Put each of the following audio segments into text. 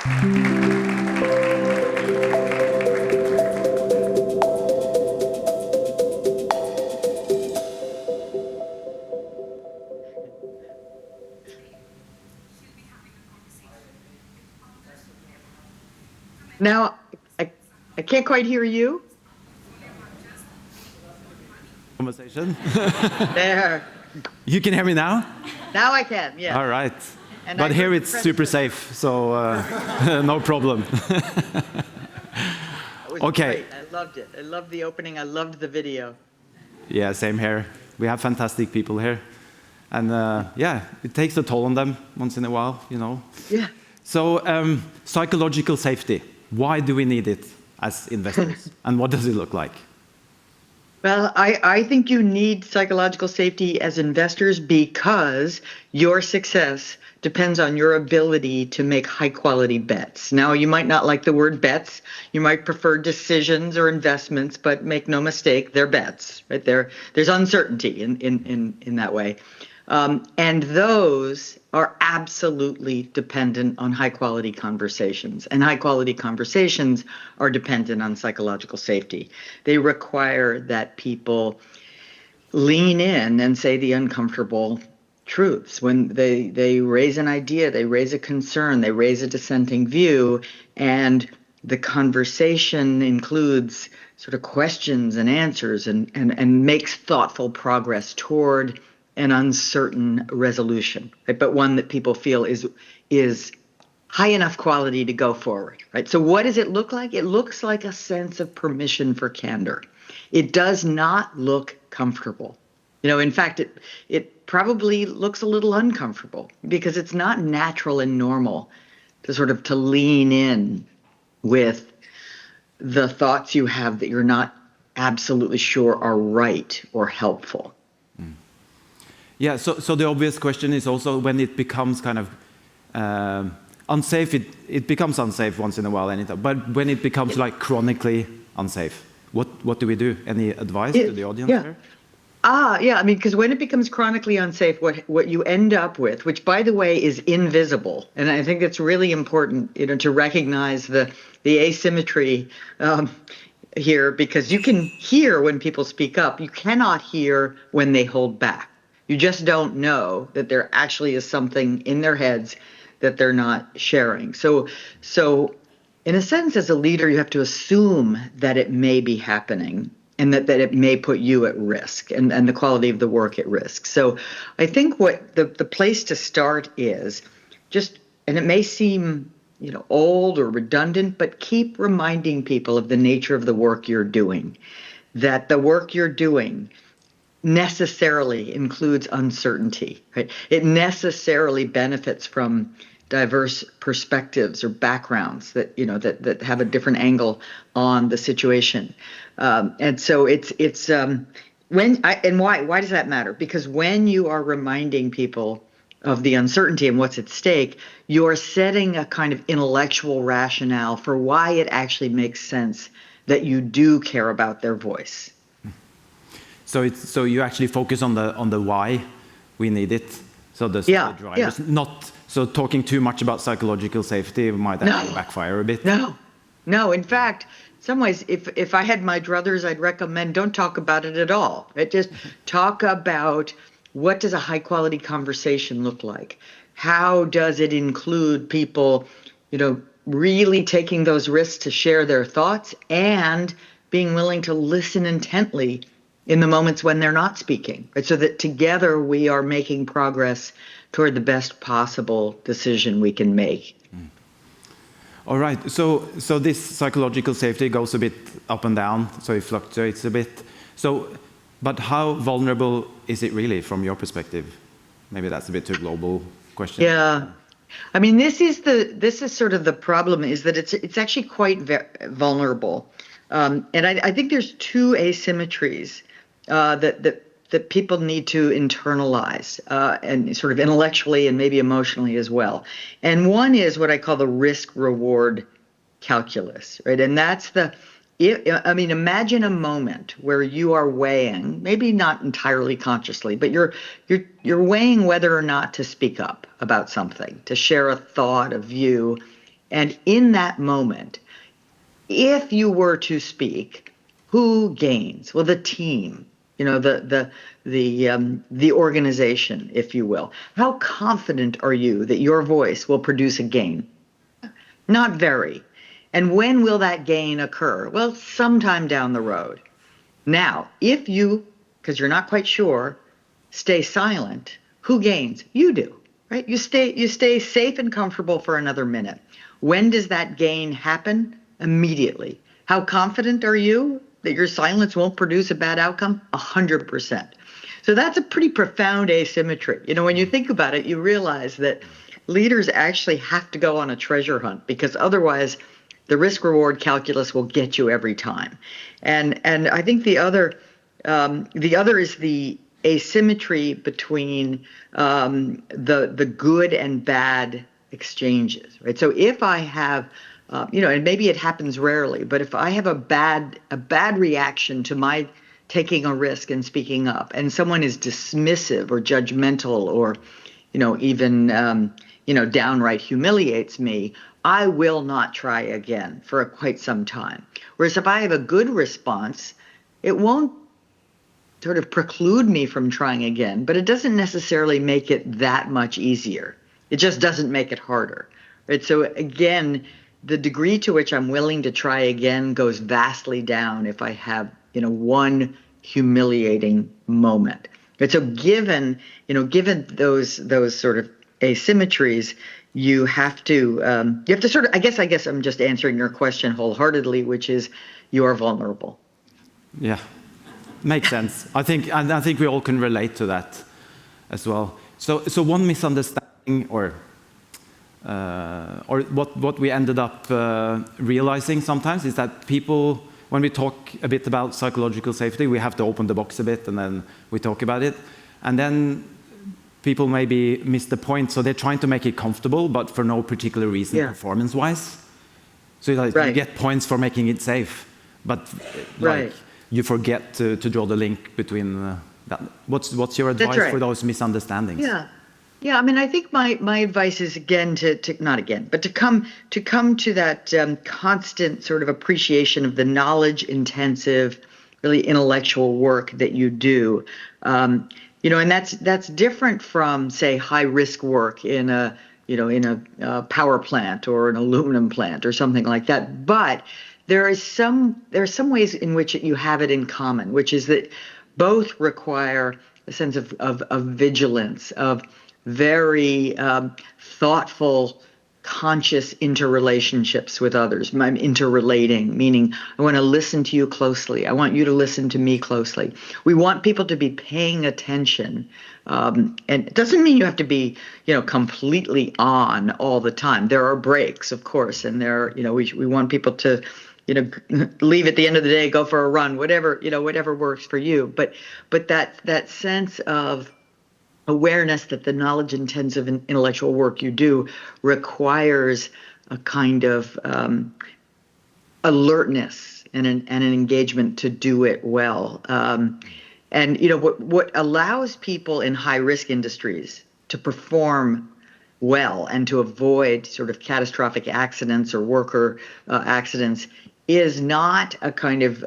Now, I can't quite hear you. Conversation. There. You can hear me now? Now I can, yeah. All right. And But I here heard it's the super press- safe, so no problem. It was Okay. great. I loved it. I loved the opening. I loved the video. Yeah, same here. We have fantastic people here. And yeah, it takes a toll on them once in a while, you know. Yeah. So psychological safety, why do we need it as investors? And what does it look like? Well, I think you need psychological safety as investors because your success depends on your ability to make high quality bets. Now, you might not like the word bets. You might prefer decisions or investments, but make no mistake, they're bets, right? There's uncertainty in that way. And those are absolutely dependent on high quality conversations. And high quality conversations are dependent on psychological safety. They require that people lean in and say the uncomfortable truths. When they raise an idea, they raise a concern, they raise a dissenting view, and the conversation includes sort of questions and answers and makes thoughtful progress toward an uncertain resolution, right? But one that people feel is high enough quality to go forward, right? So what does it look like? It looks like a sense of permission for candor. It does not look comfortable. You know, in fact, it probably looks a little uncomfortable because it's not natural and normal to lean in with the thoughts you have that you're not absolutely sure are right or helpful. Yeah, so the obvious question is also when it becomes kind of unsafe, it becomes unsafe once in a while, anytime. But when it becomes like chronically unsafe, what do we do? Any advice to the audience here? Yeah, I mean, because when it becomes chronically unsafe, what you end up with, which by the way is invisible, and I think it's really important, you know, to recognize the asymmetry here, because you can hear when people speak up, you cannot hear when they hold back. You just don't know that there actually is something in their heads that they're not sharing. So in a sense, as a leader, you have to assume that it may be happening and that it may put you at risk and the quality of the work at risk. So I think what the place to start is just, and it may seem, you know, old or redundant, but keep reminding people of the nature of the work you're doing, that the work you're doing necessarily includes uncertainty, right? It necessarily benefits from diverse perspectives or backgrounds that, you know, that have a different angle on the situation. And so why does that matter? Because when you are reminding people of the uncertainty and what's at stake, you're setting a kind of intellectual rationale for why it actually makes sense that you do care about their voice. So you actually focus on the why we need it. So the drivers, not so talking too much about psychological safety might actually backfire a bit. No. In fact, in some ways, if I had my druthers, I'd recommend don't talk about it at all. Just talk about what does a high quality conversation look like? How does it include people, you know, really taking those risks to share their thoughts and being willing to listen intently in the moments when they're not speaking, right? So that together we are making progress toward the best possible decision we can make. All right, so this psychological safety goes a bit up and down, so it fluctuates a bit. But how vulnerable is it really from your perspective? Maybe that's a bit too global question. Yeah. I mean, this is sort of the problem, is that it's actually quite vulnerable. And I think there's two asymmetries that people need to internalize and sort of intellectually and maybe emotionally as well. And one is what I call the risk-reward calculus, right? And that's imagine a moment where you are weighing, maybe not entirely consciously, but you're weighing whether or not to speak up about something, to share a thought, a view, And in that moment, if you were to speak, who gains? Well, the team, the organization, if you will. How confident are you that your voice will produce a gain? Not very. And when will that gain occur? Well, sometime down the road. Now, if you, because you're not quite sure, stay silent, who gains? You do, right? You stay safe and comfortable for another minute. When does that gain happen? Immediately. How confident are you that your silence won't produce a bad outcome? 100%. So that's a pretty profound asymmetry. When you think about it, you realize that leaders actually have to go on a treasure hunt, because otherwise the risk reward calculus will get you every time. And I think the other is the asymmetry between the good and bad exchanges, right? So if I have and maybe it happens rarely, but if I have a bad reaction to my taking a risk and speaking up, and someone is dismissive or judgmental, or even downright humiliates me, I will not try again for quite some time. Whereas if I have a good response, it won't sort of preclude me from trying again, but it doesn't necessarily make it that much easier. It just doesn't make it harder, right? So again, the degree to which I'm willing to try again goes vastly down if I have, one humiliating moment. And so given those sort of asymmetries, you have to sort of, I guess I'm just answering your question wholeheartedly, which is you are vulnerable. Yeah, makes sense. I think we all can relate to that as well. So one misunderstanding or what we ended up realizing sometimes is that people, when we talk a bit about psychological safety, we have to open the box a bit and then we talk about it. And then people maybe miss the point, so they're trying to make it comfortable, but for no particular reason, performance-wise. So you get points for making it safe, but you forget to draw the link between that. What's your advice for those misunderstandings? Yeah. I mean, I think my advice is to come to that constant sort of appreciation of the knowledge-intensive, really intellectual work that you do. And that's different from, say, high-risk work in a power plant or an aluminum plant or something like that. But there are some ways in which you have it in common, which is that both require a sense of vigilance, of very thoughtful, conscious interrelationships with others. I'm interrelating, meaning I want to listen to you closely. I want you to listen to me closely. We want people to be paying attention. And it doesn't mean you have to be, completely on all the time. There are breaks, of course, and we want people to, leave at the end of the day, go for a run, whatever works for you. But that sense of awareness that the knowledge-intensive and intellectual work you do requires a kind of alertness and an engagement to do it well. And what allows people in high-risk industries to perform well and to avoid sort of catastrophic accidents or worker accidents is not a kind of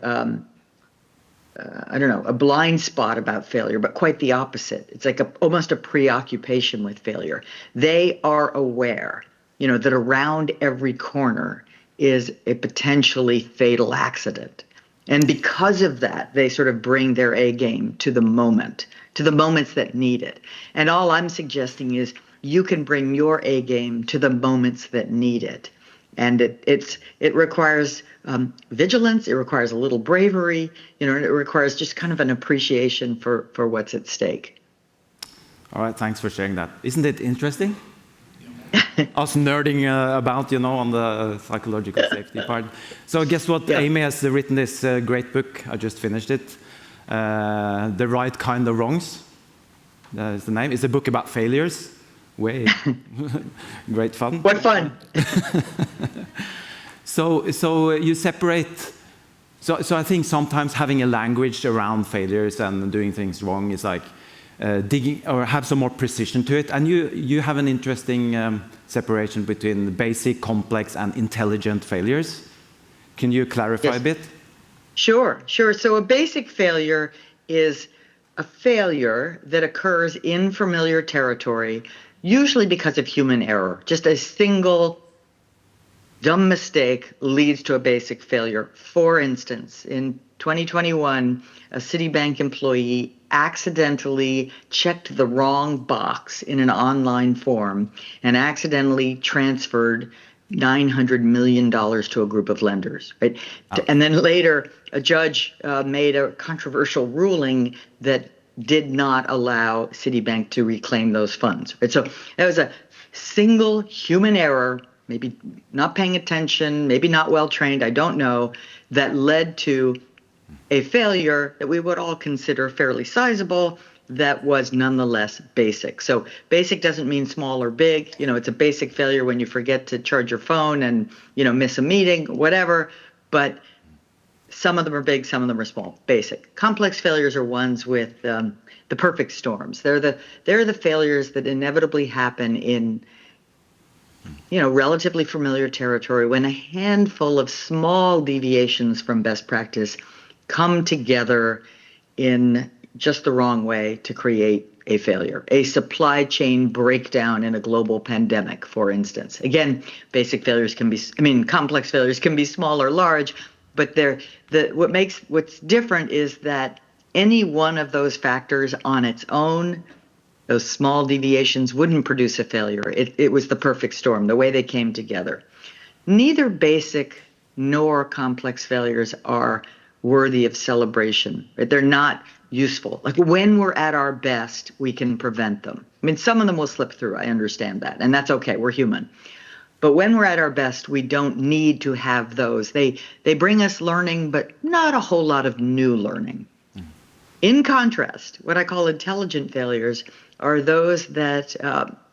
a blind spot about failure, but quite the opposite. It's like almost a preoccupation with failure. They are aware, that around every corner is a potentially fatal accident. And because of that, they sort of bring their A game to the moments that need it. And all I'm suggesting is you can bring your A game to the moments that need it. And it requires vigilance. It requires a little bravery. And it requires just kind of an appreciation for what's at stake. All right, thanks for sharing that. Isn't it interesting? Us nerding about, on the psychological safety part. So guess what? Yeah. Amy has written this great book. I just finished it. The Right Kind of Wrongs is the name. It's a book about failures. Way great fun. What fun! So you separate. So I think sometimes having a language around failures and doing things wrong is like digging or have some more precision to it. And you have an interesting separation between basic, complex, and intelligent failures. Can you clarify a bit? Sure. So a basic failure is a failure that occurs in familiar territory, usually because of human error. Just a single dumb mistake leads to a basic failure. For instance, in 2021, a Citibank employee accidentally checked the wrong box in an online form and accidentally transferred $900 million to a group of lenders, right? Oh. And then later, a judge made a controversial ruling that did not allow Citibank to reclaim those funds. Right? So that was a single human error, maybe not paying attention, maybe not well trained, I don't know, that led to a failure that we would all consider fairly sizable that was nonetheless basic. So basic doesn't mean small or big. It's a basic failure when you forget to charge your phone and, miss a meeting, whatever. But some of them are big, some of them are small. Basic. Complex failures are ones with the perfect storms. They're the failures that inevitably happen in relatively familiar territory when a handful of small deviations from best practice come together in just the wrong way to create a failure. A supply chain breakdown in a global pandemic, for instance. Again, complex failures can be small or large, but what's different is that any one of those factors on its own, those small deviations, wouldn't produce a failure. It was the perfect storm, the way they came together. Neither basic nor complex failures are worthy of celebration. Right? They're not useful. Like when we're at our best, we can prevent them. Some of them will slip through. I understand that. And that's okay. We're human. But when we're at our best, we don't need to have those. They bring us learning, but not a whole lot of new learning. In contrast, what I call intelligent failures are those that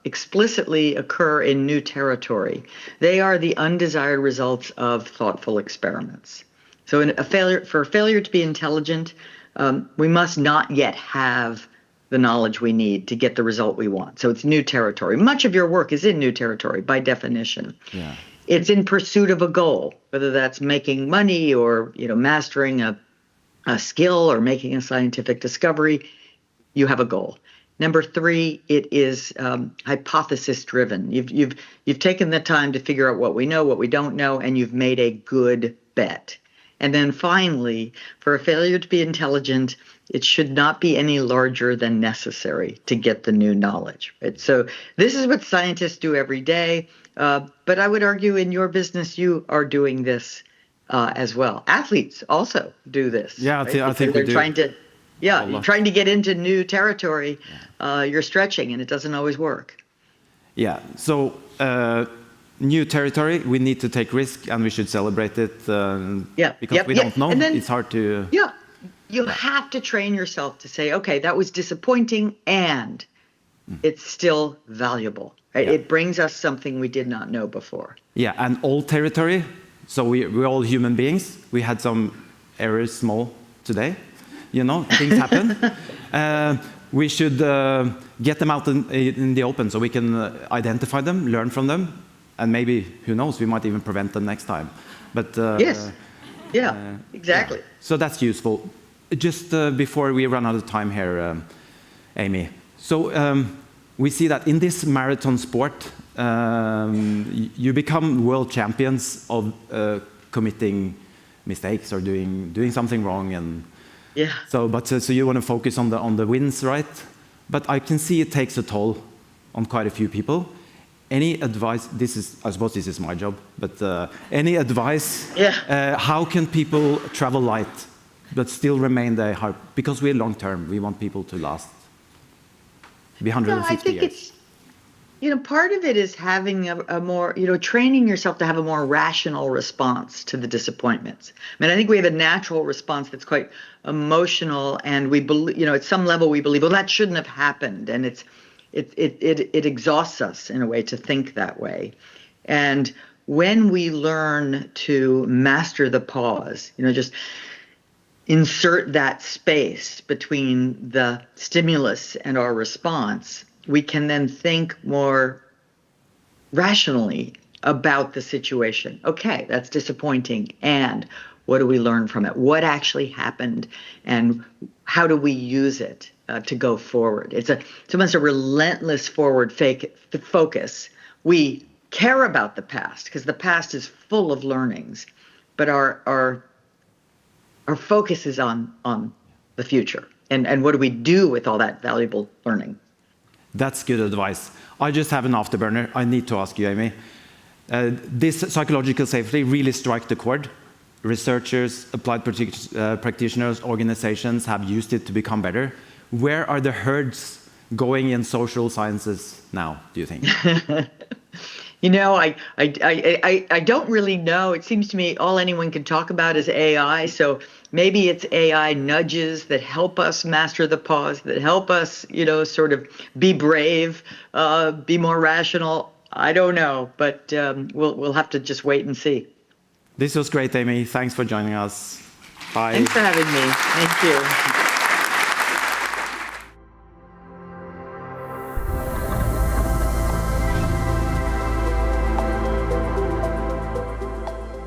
explicitly occur in new territory. They are the undesired results of thoughtful experiments. So for a failure to be intelligent, we must not yet have the knowledge we need to get the result we want. So it's new territory. Much of your work is in new territory by definition. Yeah. It's in pursuit of a goal, whether that's making money or mastering a skill or making a scientific discovery. You have a goal. Number 3, it is hypothesis driven. You've taken the time to figure out what we know, what we don't know, and you've made a good bet. And then finally, for a failure to be intelligent, it should not be any larger than necessary to get the new knowledge. Right? So this is what scientists do every day. But I would argue in your business, you are doing this as well. Athletes also do this. Yeah, right? I think they're we do. You're trying to get into new territory. You're stretching, and it doesn't always work. Yeah. So new territory, we need to take risk, and we should celebrate it. Because we don't know. And then, it's hard to. Yeah. You have to train yourself to say, okay, that was disappointing, and it's still valuable. Right? Yeah. It brings us something we did not know before. Yeah, and old territory. So we're all human beings. We had some errors, small today. Things happen. We should get them out in the open so we can identify them, learn from them, and maybe, who knows, we might even prevent them next time. But yes, exactly. Yeah. So that's useful. Just before we run out of time here, Amy. So we see that in this marathon sport, you become world champions of committing mistakes or doing something wrong, and so you want to focus on the wins, right? But I can see it takes a toll on quite a few people. Any advice? I suppose this is my job, but any advice? Yeah. How can people travel light but still remain their heart? Because we're long term. We want people to last. Be 150 years. Part of it is having a more, training yourself to have a more rational response to the disappointments. I think we have a natural response that's quite emotional, and we believe, at some level we believe, well, that shouldn't have happened, and it exhausts us in a way to think that way. And when we learn to master the pause, just insert that space between the stimulus and our response, we can then think more rationally about the situation. Okay, that's disappointing. And what do we learn from it? What actually happened? And how do we use it to go forward? It's almost a relentless forward focus. We care about the past because the past is full of learnings, but our focus is on the future. And what do we do with all that valuable learning? That's good advice. I just have an afterburner. I need to ask you, Amy. This psychological safety really strike the chord. Researchers, applied practitioners, organizations have used it to become better. Where are the herds going in social sciences now, do you think? You know, I don't really know. It seems to me all anyone can talk about is AI. So maybe it's AI nudges that help us master the pause, that help us, sort of be brave, be more rational. I don't know, but we'll have to just wait and see. This was great, Amy. Thanks for joining us. Bye. Thanks for having me. Thank you.